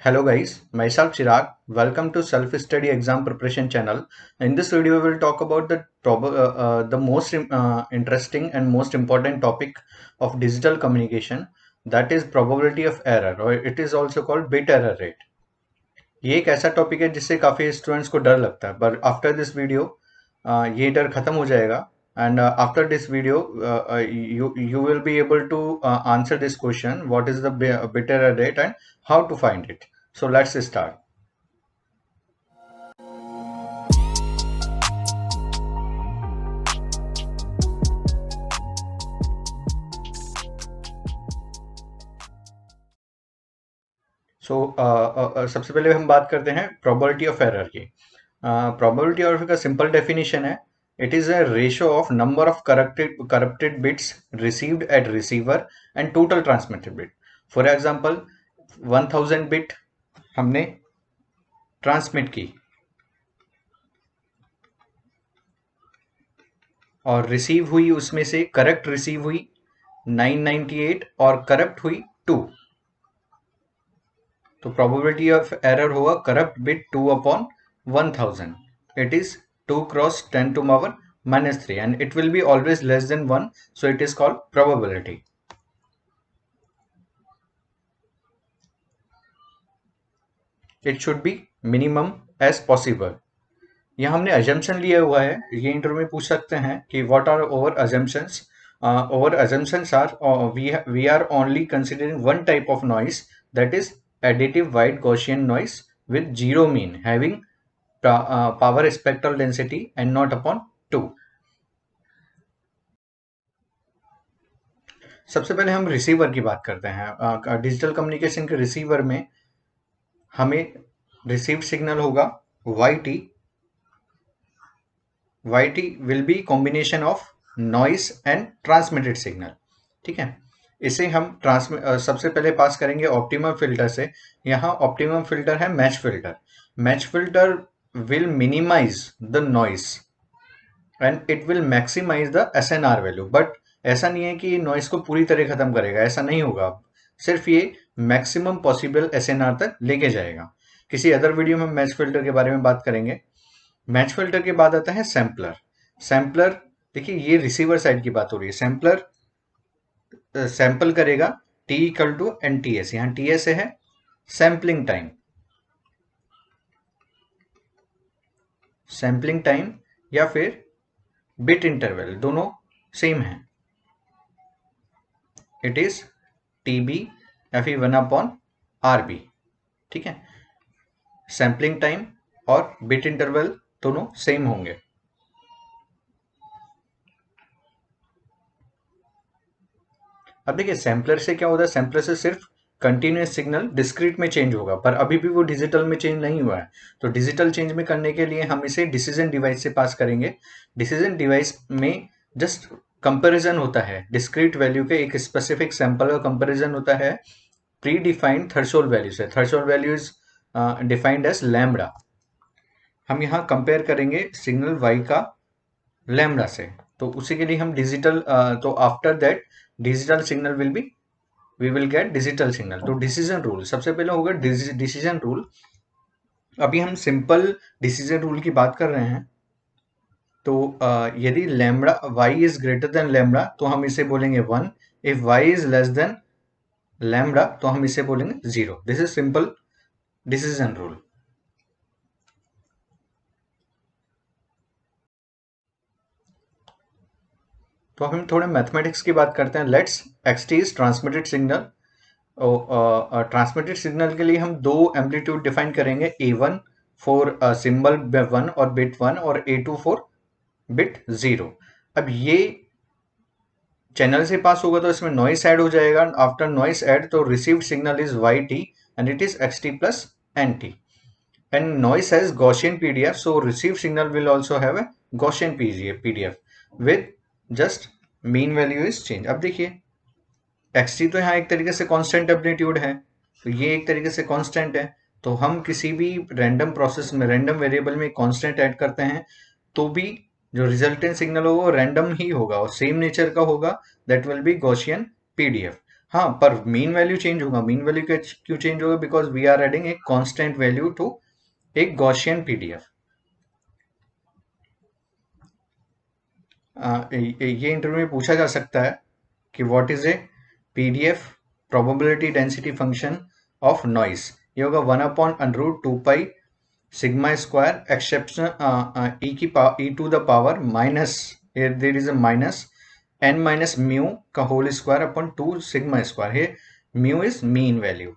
Hello guys, myself Chirag. Welcome to Self Study Exam Preparation channel. In this video, we will talk about the most interesting and most important topic of digital communication, that is probability of error, or it is also called bit error rate. ये एक ऐसा topic है जिससे काफी students को डर लगता है, पर आफ्टर दिस वीडियो ये डर खत्म हो जाएगा. And after this video, you will be able to answer this question: what is the bit error rate and how to find it. So let's start. सबसे पहले हम बात करते हैं प्रोबेबिलिटी ऑफ एरर की. प्रोबेबिलिटी ऑफ का simple definition है: it is a ratio of number of corrupted bits received at receiver and total transmitted bit. For example 1000 bit हमने ट्रांसमिट की और रिसीव हुई, उसमें से करेक्ट रिसीव हुई 998 और करप्ट हुई 2. तो प्रोबेबिलिटी ऑफ एरर होगा corrupt bit 2 upon 1000. It is 2 cross 10 to power -3 and it will be always less than 1, so it is called probability. It should be minimum as possible. यहाँ हमने assumption लिया हुआ है. ये interview में पूछ सकते हैं कि what are our assumptions. Our assumptions are we are only considering one type of noise, that is additive white Gaussian noise with zero mean having power spectral density and not upon 2. सबसे पहले हम receiver की बात करते हैं. Digital communication के receiver में हमें रिसीव्ड सिग्नल होगा YT. YT will be combination of noise and transmitted signal. ठीक है, इसे हम सबसे पहले पास करेंगे ऑप्टिमम फिल्टर से. यहाँ ऑप्टिमम फिल्टर है match filter. Match filter will minimise the noise and it will maximise the SNR value. But ऐसा नहीं है कि नॉइस को पूरी तरह खत्म करेगा, ऐसा नहीं होगा. सिर्फ ये मैक्सिमम पॉसिबल SNR तक लेके जाएगा. किसी अदर वीडियो में मैच फिल्टर के बारे में बात करेंगे. मैच फिल्टर के बाद आता है सैम्पलर. सैम्पलर देखिए, ये रिसीवर साइड की बात हो रही है. सैम्पलर सैंपल करेगा T इक्वल टू NTS. यहाँ TS है सैम्पलिंग टाइम. सैम्पलिंग टाइम या फिर बिट इंटरवल दोनों सेम है. इट इज TB या फिर 1/RB. ठीक है, सैम्पलिंग टाइम और बिट इंटरवल दोनों सेम होंगे. अब देखिए, सैम्पलर से क्या होता है, सैम्पलर से सिर्फ कंटिन्यूस सिग्नल डिस्क्रीट में चेंज होगा, पर अभी भी वो डिजिटल में चेंज नहीं हुआ है. तो डिजिटल चेंज में करने के लिए हम इसे डिसीजन डिवाइस से पास करेंगे. डिसीजन डिवाइस में जस्ट कंपैरिजन होता है डिस्क्रीट वैल्यू के. एक स्पेसिफिक सैंपल का कंपैरिजन होता है प्री डिफाइंड थ्रेशोल्ड वैल्यू से. Threshold value is defined as lambda. हम यहाँ कंपेयर करेंगे सिग्नल y का लैम्बडा से. तो उसी के लिए हम डिजिटल तो after that digital signal will be we will get digital signal. तो डिसीजन रूल सबसे पहले होगा डिसीजन रूल. अभी हम सिंपल डिसीजन रूल की बात कर रहे हैं. तो यदि lambda y is greater than lambda तो हम इसे बोलेंगे 1. If y is less than lambda तो हम इसे बोलेंगे 0. This is simple decision rule. तो हम थोड़े मैथमेटिक्स की बात करते हैं. Let's xt is transmitted signal. Transmitted signal के लिए हम दो एम्पलीट्यूड डिफाइन करेंगे. A1 फॉर सिंबल 1 और बिट 1 और A2 फॉर बिट 0. अब ये चैनल से पास होगा तो इसमें नॉइस ऐड हो जाएगा. आफ्टर नॉइस ऐड तो received signal is YT and it is XT plus NT. And noise has Gaussian PDF, so received signal will also have a Gaussian PDF with just mean value is change. अब देखिए, XT तो यहाँ एक तरीके से constant amplitude है, तो ये एक तरीके से कांस्टेंट है. तो हम किसी भी रैंडम प्रोसेस में रैंडम वेरिएबल में कांस्टेंट ऐड करते हैं तो भी जो रिजल्टेंट सिग्नल होगा वो रैंडम ही होगा और सेम नेचर का होगा. That will be Gaussian PDF. हाँ, पर मीन वैल्यू चेंज होगा। मीन वैल्यू क्यों चेंज होगा? Because we are adding a constant value to एक गॉसियन पीडीएफ। ये इंटरव्यू में पूछा जा सकता है कि what is a PDF probability density function of noise. ये होगा 1/√2 pi sigma square exception e to the power minus, there is a minus n minus mu का whole square upon 2 sigma square. है म्यू इज मीन वैल्यू,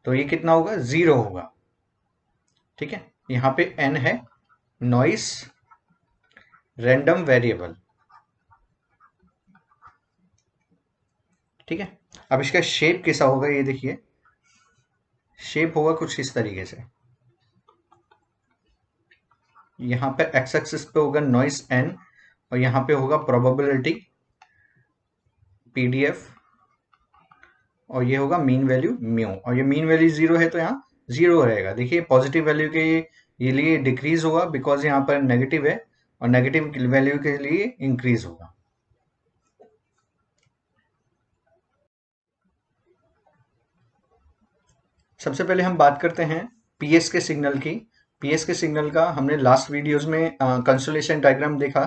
तो ये कितना होगा? 0 होगा। ठीक है, यहाँ पे n है नॉइस रैंडम वेरिएबल। ठीक है, अब इसका शेप कैसा होगा ये देखिए। शेप होगा कुछ इस तरीके से। यहाँ पे एक्स एक्सिस पे होगा नॉइस n और यहाँ पे होगा प्रोबेबिलिटी पीडीएफ और ये होगा मीन वैल्यू म्यू। और ये मीन वैल्यू 0 है तो यहाँ 0 रहेगा। देखिए पॉजिटिव वैल्यू के ये लिए डिक्रीज होगा बिकॉज यहाँ पर नेगेटिव है, और नेगेटिव वैल्यू के लिए इंक्रीज होगा। सबसे पहले हम बात करते हैं पीएस के सिग्नल की। पीएस के सिग्नल का हमने लास्ट वीडियोस में कंसोलेशन डायग्राम देखा।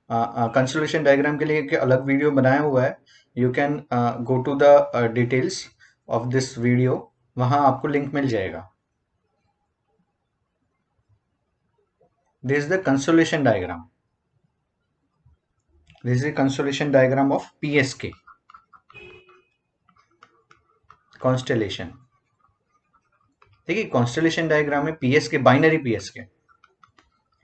कंसोलेशन डायग्राम के लिए एक अलग वीडियो बनाया हुआ है। You can go to the details of this video, वहां आपको लिंक मिल जाएगा। This is the constellation diagram, this is the constellation diagram of PSK constellation. देखिए कॉन्स्टेलेशन डायग्राम में पीएसके बाइनरी पीएसके।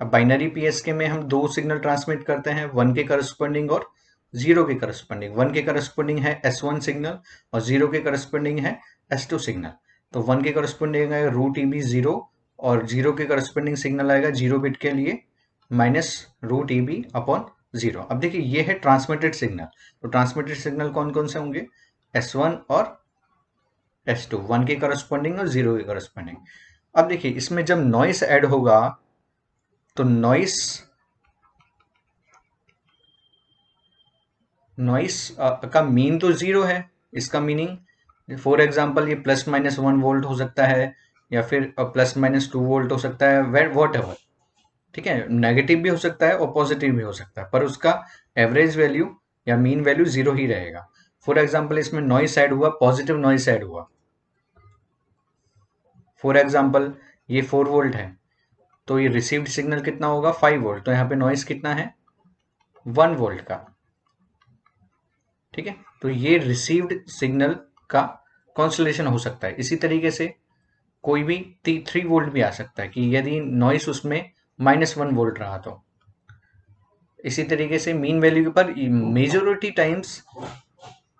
अब बाइनरी पीएसके में हम दो सिग्नल ट्रांसमिट करते हैं, 1 के करस्पॉन्डिंग और 0 के करस्पॉन्डिंग। 1 के करस्पॉन्डिंग है S1 सिग्नल और 0 के करस्पॉन्डिंग है S2 सिग्नल। तो 1 के करस्पॉन्डिंग आएगा √EB 0 और 0 के करस्पॉन्डिंग सिग्नल आएगा 0 बिट के लिए -√EB अपॉन 0। अब देखिए ये है ट्रांसमिटेड सिग्नल। तो ट्रांसमिटेड सिग्नल कौन कौन से होंगे? S1 और S2, 1 के करस्पॉन्डिंग और 0 के करस्पॉन्डिंग। अब देखिए इसमें जब नॉइस ऐड होगा तो नॉइस का मीन तो 0 है। इसका मीनिंग फॉर एग्जांपल ये ±1 वोल्ट हो सकता है या फिर ±2 वोल्ट हो सकता है, वॉट एवर। ठीक है, नेगेटिव भी हो सकता है और पॉजिटिव भी हो सकता है, पर उसका एवरेज वैल्यू या मीन वैल्यू 0 ही रहेगा। फॉर एग्जाम्पल इसमें नॉइस ऐड हुआ, पॉजिटिव नॉइस ऐड हुआ। फॉर एग्जाम्पल ये 4 वोल्ट है तो ये रिसीव्ड सिग्नल कितना होगा? 5 वोल्ट। तो यहाँ पे नॉइस कितना है? 1 वोल्ट का। ठीक है, तो ये रिसीव्ड सिग्नल का कॉन्सलेशन हो सकता है। इसी तरीके से कोई भी 3 वोल्ट भी आ सकता है कि यदि नॉइस उसमें -1 वोल्ट रहा तो। इसी तरीके से मीन वैल्यू पर मेजोरिटी टाइम्स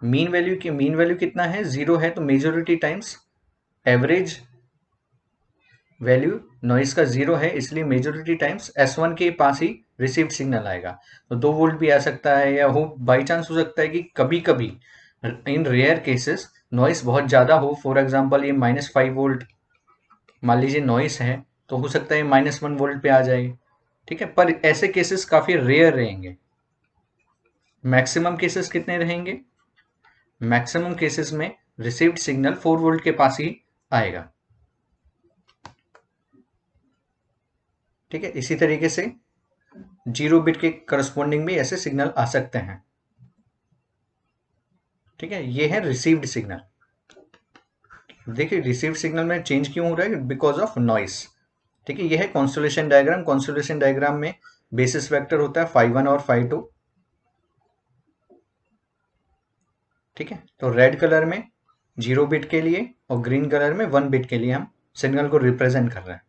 मीन वैल्यू कितना है? 0 है, तो majority times average value noise का 0 है, इसलिए मेजोरिटी टाइम्स S1 के पास ही रिसीव्ड सिग्नल आएगा। तो 2 वोल्ट भी आ सकता है, या हो बाई चांस हो सकता है कि कभी कभी इन रेयर केसेस नॉइस बहुत ज़्यादा हो। फॉर एग्जांपल ये -5 वोल्ट मान लीजिए नॉइस है, तो हो सकता है -1 वोल्ट पे आ जाए। ठीक है, पर ऐसे केसेस काफ़ी रेयर रहेंगे। मैक्सिमम केसेस कितने रहेंगे? मैक्सिमम केसेस में रिसीव्ड सिग्नल 4 वोल्ट के पास ही आएगा। ठीक है, इसी तरीके से 0 बिट के करस्पॉन्डिंग भी ऐसे सिग्नल आ सकते हैं। ठीक है, ये है रिसीव्ड सिग्नल। देखिए रिसीव्ड सिग्नल में चेंज क्यों हो रहा है? Because of noise. ठीक है, ये है कॉन्स्टेलेशन डायग्राम। कॉन्स्टेलेशन डायग्राम में बेसिस वेक्टर होता है φ1 और φ2। ठीक है, तो रेड कलर में 0 बिट के लिए और ग्रीन कलर में 1 बिट के लिए हम सिग्नल को रिप्रेजेंट कर रहे हैं।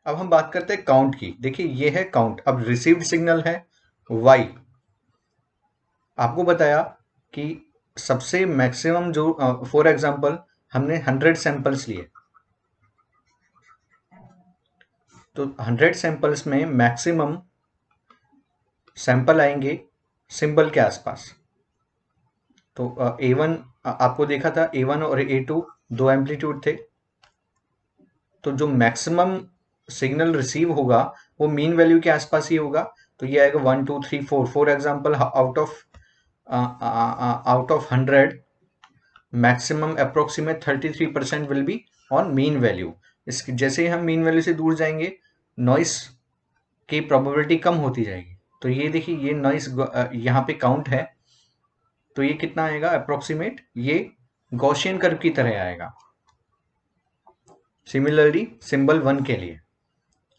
अब हम बात करते हैं काउंट की। देखिए ये है काउंट। अब रिसीव्ड सिग्नल है y। आपको बताया कि सबसे मैक्सिमम जो फॉर एग्जांपल हमने 100 सैंपल्स लिए, तो 100 सैंपल्स में मैक्सिमम सैंपल आएंगे सिंबल के आसपास। तो A1 आपको देखा था, A1 और A2 दो एम्पलीट्यूड थे। तो जो मैक्सिमम सिग्नल रिसीव होगा वो मीन वैल्यू के आसपास ही होगा। तो ये आएगा 1 2 3 4। For example out of out of 100 maximum approximate 33% will be on mean value. इस जैसे ही हम मीन वैल्यू से दूर जाएंगे नॉइस की प्रोबेबिलिटी कम होती जाएगी। तो ये देखिए ये नॉइस यहाँ पे काउंट है, तो ये कितना आएगा अप्रोक्सीमेट, ये गॉसियन कर्व की तरह आएगा। सिमिलरली सिंबल 1 के लिए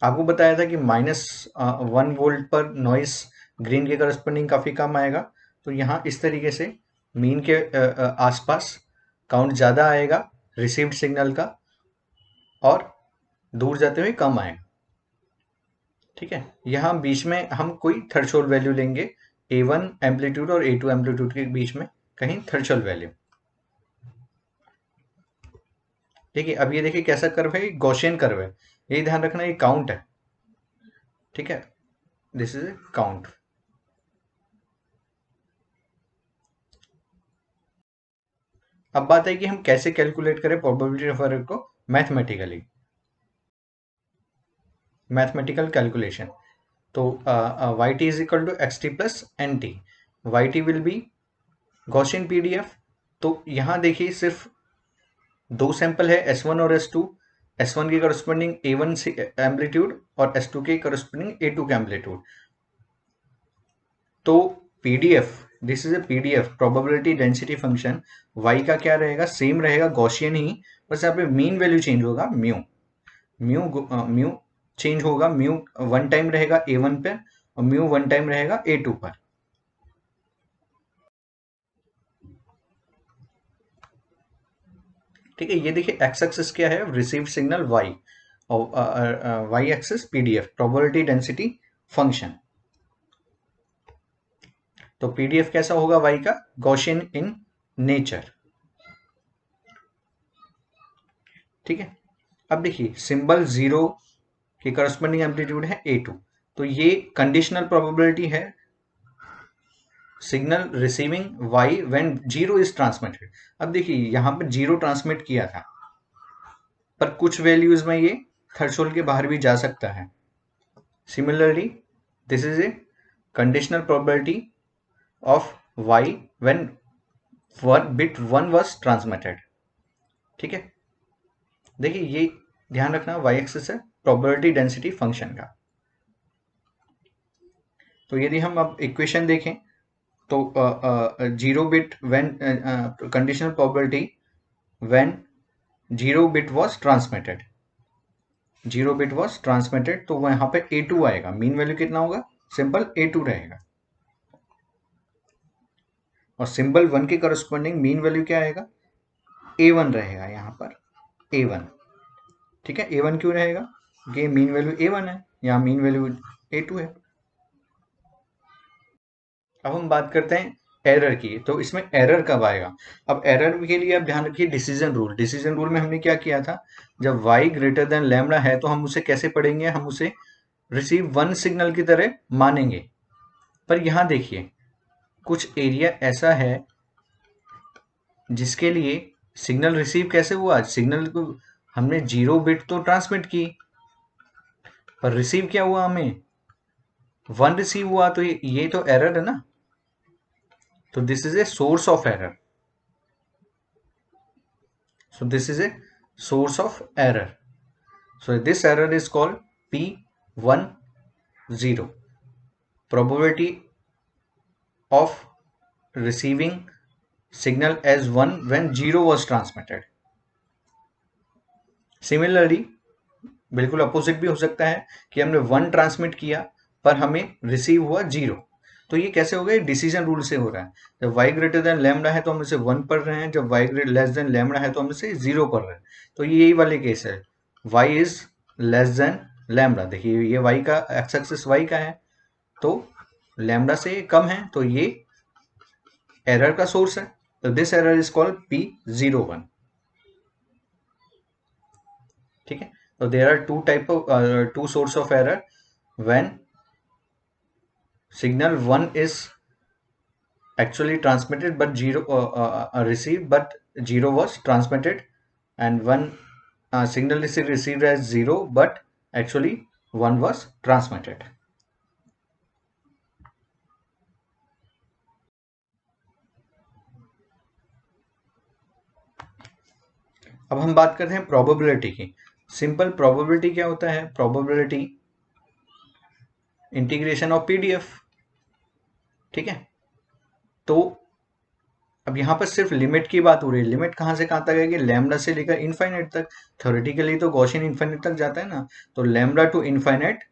आपको बताया था कि -1 वोल्ट पर नॉइस ग्रीन के करस्पॉन्डिंग काफी कम आएगा, तो यहाँ इस तरीके से मीन के आसपास काउंट ज्यादा आएगा रिसीव्ड सिग्नल का और दूर जाते हुए कम आएगा। ठीक है, यहाँ बीच में हम कोई थ्रेशोल्ड वैल्यू लेंगे A1 एम्पलीट्यूड और A2 एम्पलीट्यूड के बीच में कहीं थ्रेशोल्ड वैल्यू। ठीक है, अब ये देखिए कैसा कर्व है, गॉसियन कर्व है, ये ध्यान रखना ये काउंट है। ठीक है, दिस इज ए काउंट। अब बात है कि हम कैसे कैलकुलेट करें प्रोबेबिलिटी ऑफ एरर को मैथमेटिकली, मैथमेटिकल कैलकुलेशन। तो Y T is equal to X T plus N T, Y T will be Gaussian PDF. तो यहाँ देखिए सिर्फ दो सैंपल है S1 और S2, S1 के करस्पॉन्डिंग A1 एम्पलीट्यूड और S2 के करस्पॉन्डिंग A2 का एम्पलीट्यूड। तो PDF, this is a PDF probability density function, y का क्या रहेगा, सेम रहेगा गॉसियन ही, बस यहाँ पे मीन वैल्यू चेंज होगा म्यू, म्यू चेंज होगा, म्यू 1 टाइम रहेगा A1 पे और म्यू 1 टाइम रहेगा A2 पर। ठीक है, ये देखिए एक्स एक्सिस क्या है, रिसीव्ड सिग्नल y और y axis PDF probability density function. तो पीडीएफ कैसा होगा y का, गॉसियन इन नेचर। ठीक है, अब देखिए सिंबल 0 की करस्पॉन्डिंग एम्पलीट्यूड है A2, तो ये कंडीशनल प्रोबेबिलिटी है signal receiving y when 0 is transmitted. अब देखिए यहां पर 0 ट्रांसमिट किया था, पर कुछ वैल्यूज में ये थ्रेशोल्ड के बाहर भी जा सकता है। Similarly this is A conditional probability of y when bit 1 was transmitted. ठीक है, देखिए ये ध्यान रखना y एक्सिस है प्रोबेबिलिटी डेंसिटी फंक्शन का। तो यदि हम अब इक्वेशन देखें तो 0 bit when conditional probability when 0 bit was transmitted, 0 bit was transmitted, तो यहाँ पे A2 आएगा, मीन वैल्यू कितना होगा, सिंपल A2 रहेगा, और सिंबल 1 के करस्पॉन्डिंग मीन वैल्यू क्या आएगा, A1 रहेगा यहाँ पर, A1। ठीक है, A1 क्यों रहेगा, ये मीन वैल्यू A1 है, यहाँ मीन वैल्यू A2 है। अब हम बात करते हैं एरर की, तो इसमें एरर कब आएगा। अब एरर के लिए आप ध्यान रखिए डिसीजन रूल, डिसीजन रूल में हमने क्या किया था, जब y ग्रेटर देन लैम्डा है तो हम उसे कैसे पढ़ेंगे, हम उसे रिसीव 1 सिग्नल की तरह मानेंगे। पर यहां देखिए कुछ एरिया ऐसा है जिसके लिए सिग्नल रिसीव कैसे हुआ, सिग्नल को हमने 0 बिट तो ट्रांसमिट की, पर रिसीव क्या हुआ, हमें 1 रिसीव हुआ, तो ये तो एरर है ना। तो this is a source of error, so this is a source of error, so this error is called P10, probability of receiving signal as 1 when 0 was transmitted। Similarly बिल्कुल अपोजिट भी हो सकता है कि हमने 1 ट्रांसमिट किया पर हमें रिसीव हुआ 0, तो ये कैसे हो गया, डिसीजन रूल से हो रहा है। जब y ग्रेटर देन लैम्डा है तो हम इसे 1 पढ़ रहे हैं, जब y लेस देन लैम्डा है तो हम इसे 0 पढ़ रहे हैं। तो ये यही वाले केस है, y is less than lambda, देखिए ये y का एक्स एक्सिस y का है, तो लैम्डा से कम है, तो ये एरर का सोर्स है, तो this error is called P01। ठीक है, so there are two source of error when signal 1 is actually transmitted but 0 received but 0 was transmitted, and one signal is received as 0 but actually 1 was transmitted। अब हम बात करते हैं probability की। Simple probability क्या होता है? Probability integration of PDF. ठीक है, तो अब यहाँ पर सिर्फ लिमिट की बात हो रही है। लिमिट कहाँ से कहाँ तक है कि लैम्डा से लेकर इनफाइनाइट तक। थ्योरेटिकली तो गॉसियन इनफाइनाइट तक जाता है ना, तो लैम्डा टू इनफाइनाइट,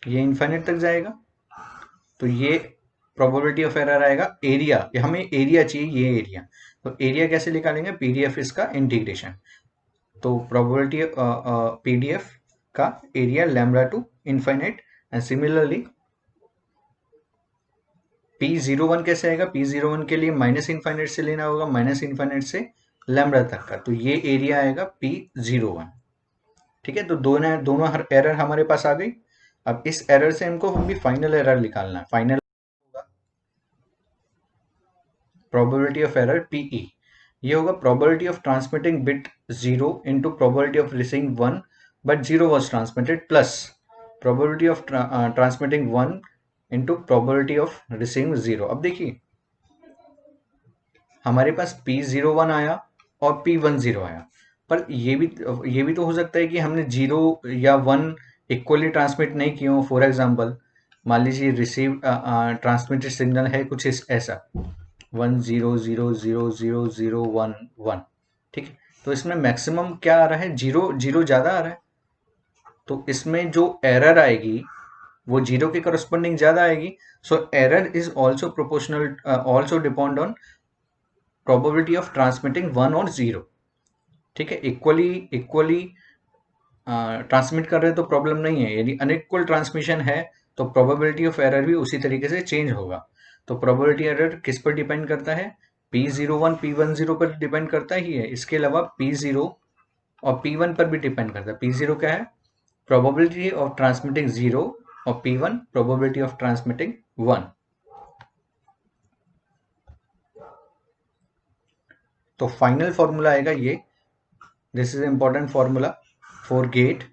ये इनफाइनाइट तक जाएगा, तो ये प्रोबेबिलिटी ऑफ एरर आएगा। एरिया, हमें एरिया चाहिए, ये एरिया, तो एरिया कैसे निकालेंगे? पीडीएफ इसका इंटीग्रेशन, तो प्रोबेबिलिटी पीडीएफ का area lambda two infinite. And similarly P01 कैसे आएगा? P01 के लिए माइनस इनफाइनाइट से लेना होगा, माइनस इनफाइनाइट से लैम्डा तक का, तो ये एरिया आएगा P01। ठीक है, तो दोनों एरर हमारे पास आ गई। अब इस एरर से हमको भी फाइनल एरर निकालना है। Final probability of error PE, ये होगा probability of transmitting bit 0 into probability of receiving 1 but 0 was transmitted, plus probability of transmitting 1 into probability of receiving 0। अब देखिए हमारे पास P01 आया और P10 आया, पर ये भी तो हो सकता है कि हमने 0 या 1 इक्वली ट्रांसमिट नहीं किए हो। फॉर एग्जांपल मान लीजिए रिसीव ट्रांसमिटेड सिग्नल है कुछ ऐसा 1 0 0 0 0 0 1 1, ठीक है, तो इसमें मैक्सिमम क्या आ रहा है? 0 ज़्यादा आ रहा है, तो इसमें जो एरर आएगी वो 0 के करस्पॉन्डिंग ज़्यादा आएगी। So error is also proportional, also depend on probability of transmitting 1 और 0। ठीक है, इक्वली ट्रांसमिट कर रहे हैं तो प्रॉब्लम नहीं है। यदि अनइक्वल ट्रांसमिशन है तो प्रोबेबिलिटी ऑफ एरर भी उसी तरीके से चेंज होगा। तो प्रोबेबिलिटी एरर किस पर डिपेंड करता है? P01 P10 पर डिपेंड करता ही है, इसके अलावा P0 और P1 पर भी डिपेंड करता है। P0 क्या है? प्रोबेबिलिटी ऑफ ट्रांसमिटिंग 0, और P1 प्रोबेबिलिटी ऑफ ट्रांसमिटिंग 1। तो फाइनल फॉर्मूला आएगा ये, this is important formula for GATE.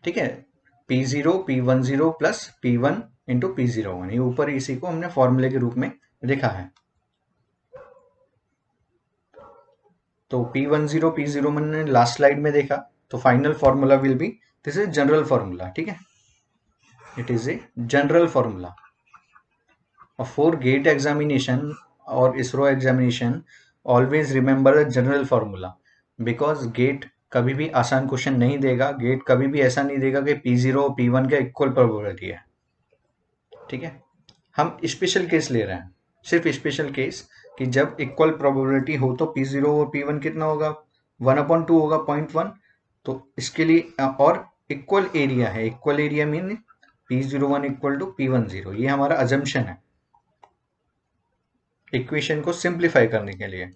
ठीक है, P0 P10 plus P1 into P01, ये ऊपर इसी को हमने फॉर्मूले के रूप में लिखा है। तो P10 P01 मैंने लास्ट स्लाइड में देखा, तो final formula will be, this is general formula. ठीक है, it is a general formula for GATE examination और ISRO examination. Always remember the general formula, because GATE कभी भी आसान क्वेश्चन नहीं देगा। गेट कभी भी ऐसा नहीं देगा कि P0 और P1 का इक्वल प्रोबेबिलिटी है। ठीक है, हम स्पेशल केस ले रहे हैं, सिर्फ स्पेशल केस, कि जब इक्वल प्रोबेबिलिटी हो तो P0 और P1 कितना होगा? 1/2 होगा, 0.1। तो इसके लिए और इक्वल एरिया है, equal area mean P01 equal to P10, ये हमारा अजम्पशन है इक्वेशन को सिंप्लीफाई करने के लिए।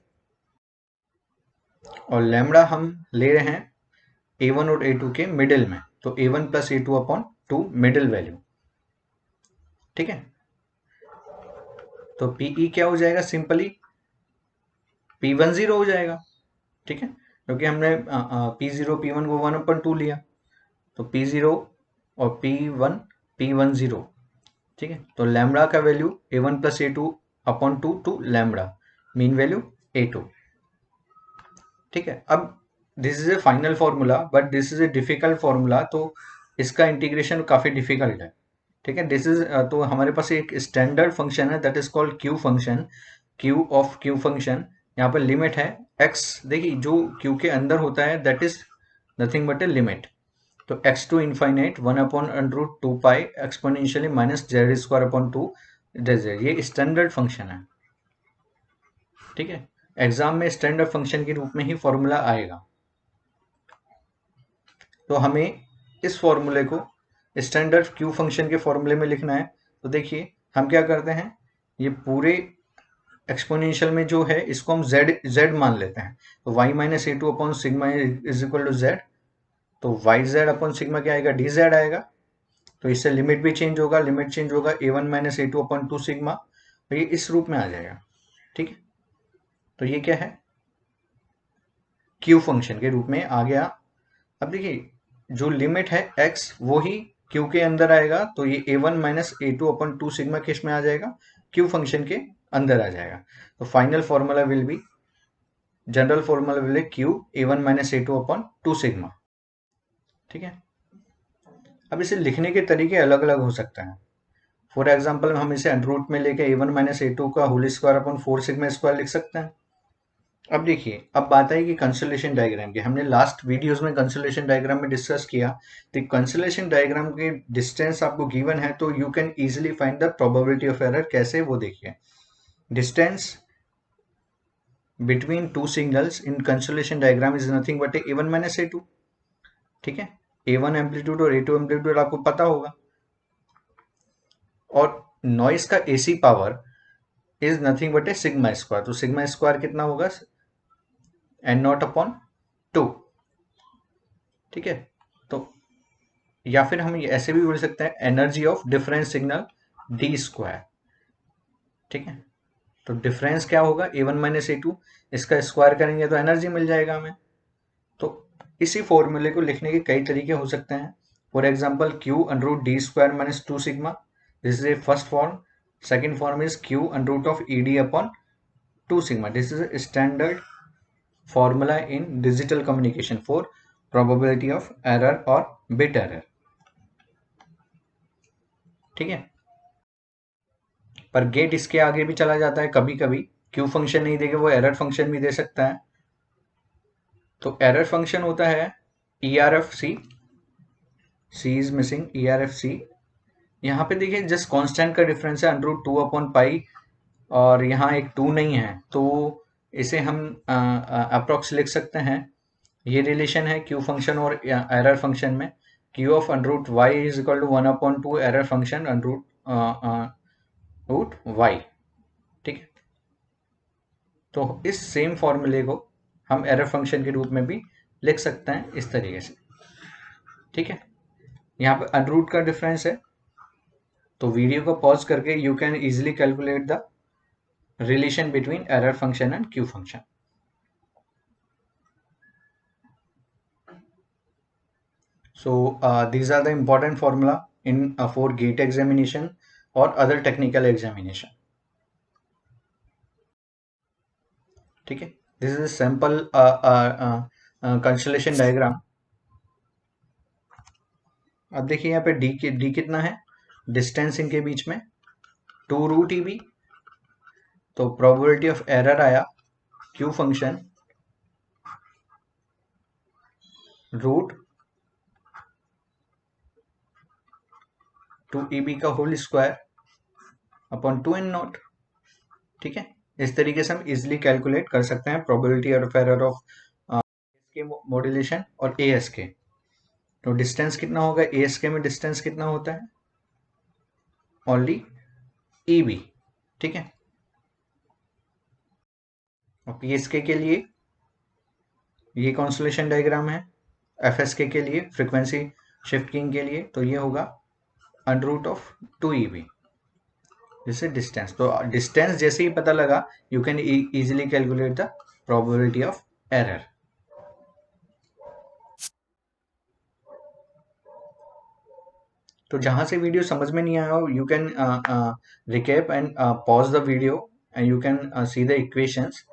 और लैम्डा हम ले रहे हैं A1 और A2 के मिडिल में, तो A1 plus A2/2 middle value. ठीक है, तो PE क्या हो जाएगा? सिंपली P10 हो जाएगा। ठीक है, क्योंकि हमने P0 P1 को 1/2 लिया, तो P0 और P1 P10। ठीक है, तो लैम्डा का value A1 plus A2/2 to lambda, mean value A2। ठीक है, अब this is a final formula, but this is a difficult formula, तो इसका इंटीग्रेशन काफी डिफिकल्ट है। ठीक है, दिस इज तो हमारे पास एक स्टैंडर्ड फंक्शन है that is called Q function, Q of Q function. यहाँ पर लिमिट है x, देखिए जो क्यू के अंदर होता है that is nothing but a limit. तो x to infinite 1/√2 pi exponentially minus z²/2 z, ये स्टैंडर्ड फंक्शन है। ठीक है, एग्जाम में स्टैंडर्ड फंक्शन के रूप में ही फॉर्मूला आएगा, तो हमें इस फॉर्मूले को स्टैंडर्ड क्यू फंक्शन के फॉर्मूले में लिखना है। तो देखिए हम क्या करते हैं, ये पूरे एक्सपोनेंशियल में जो है इसको हम z मान लेते हैं, तो y minus A2 upon sigma is equal to z, तो yz अपॉन सिग्मा क्या आएगा? dz आएगा। तो इससे लिमिट भी चेंज होगा, लिमिट चेंज होगा A1 माइनस A2/2 सिग्मा, तो ये इस रूप में आ जाएगा। ठीक है, तो ये क्या है? क्यू फंक्शन के रूप में आ गया। अब देखिए जो लिमिट है x वो ही क्यू के अंदर आएगा, तो ये A1 माइनस A2/2 सिग्मा किस में आ जाएगा? क्यू फंक्शन के अंदर आ जाएगा। तो final formula will B, general formula will B Q A1 minus A2 upon 2 sigma. ठीक है, अब इसे लिखने के तरीके अलग अलग हो सकते हैं। फॉर एग्जाम्पल हम इसे अंडर रूट में लेके A1 माइनस A2 का whole square upon 4 sigma square लिख सकते हैं। अब देखिए, अब बात आई कि कंसोलेशन डायग्राम की। हमने लास्ट वीडियोस में कंसोलेशन डायग्राम में डिस्कस किया। तो कंसोलेशन डायग्राम के डिस्टेंस आपको गिवन है, तो you can easily find the probability of error. कैसे, वो देखिए। Distance between two signals in constellation diagram is nothing but A1 minus A2। ठीक है, A1 एम्पलीट्यूड और A2 एम्पलीट्यूड आपको पता होगा। और नॉइस का AC power is nothing but sigma square. तो सिग्मा स्क्वायर कितना होगा, N0 अपॉन 2। ठीक है, तो या फिर हम ऐसे भी बोल सकते हैं energy of difference signal D square. ठीक है, तो डिफरेंस क्या होगा, A1 माइनस A2, इसका स्क्वायर करेंगे तो एनर्जी मिल जाएगा हमें। तो इसी फॉर्मूले को लिखने के कई तरीके हो सकते हैं। For example Q under root D square minus 2 sigma, this is a first form. Second form is Q under root of ED upon 2 sigma. This is a standard formula in digital communication for probability of error और bit error. ठीक है, पर gate इसके आगे भी चला जाता है। कभी कभी क्यू फंक्शन नहीं देगा, वो एरर फंक्शन भी दे सकता है। तो एरर फंक्शन होता है ERFC, C is missing, ERFC। यहाँ पे देखिए जस्ट कांस्टेंट का डिफरेंस है अंडर रूट 2 अपॉन पाई, और यहाँ एक 2 नहीं है, तो इसे हम अप्रोक्स लिख सकते हैं। ये रिलेशन है क्यू फंक्शन और एरर फंक्शन में। Q of under root Y is equal to 1 upon 2 error function under root Y. ठीक है, तो इस सेम फॉर्मूले को हम एरर फंक्शन के रूप में भी लिख सकते हैं इस तरीके से। ठीक है, यहाँ पे अंडर रूट का डिफरेंस है, तो वीडियो को पॉज करके you can easily calculate the relation between error function and Q function. So these are the important formula in for GATE examination or other technical examination. ठीक है, this is a sample constellation diagram. अब देखिए यहाँ पे d कितना है, distance इनके बीच में 2 रूट EB। तो प्रोबेबिलिटी ऑफ एरर आया Q फंक्शन रूट 2EB का होल स्क्वायर अपॉन 2N0। ठीक है, इस तरीके से हम इजिली कैलकुलेट कर सकते हैं प्रोबेबिलिटी ऑफ एरर ऑफ के मॉड्यूलेशन और ASK। तो डिस्टेंस कितना होगा, ASK में डिस्टेंस कितना होता है, ओनली EB। ठीक है, और PSK के लिए ये कॉन्स्टलेशन डायग्राम है, FSK के लिए फ्रीक्वेंसी शिफ्ट कीइंग के लिए तो ये होगा अंडर रूट ऑफ 2EB। जैसे डिस्टेंस, तो डिस्टेंस जैसे ही पता लगा you can easily calculate the probability of error. तो जहां से वीडियो समझ में नहीं आया हो, you can recap and pause the video and you can see the equations.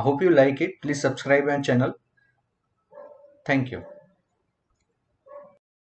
Hope you like it. Please subscribe our channel. Thank you.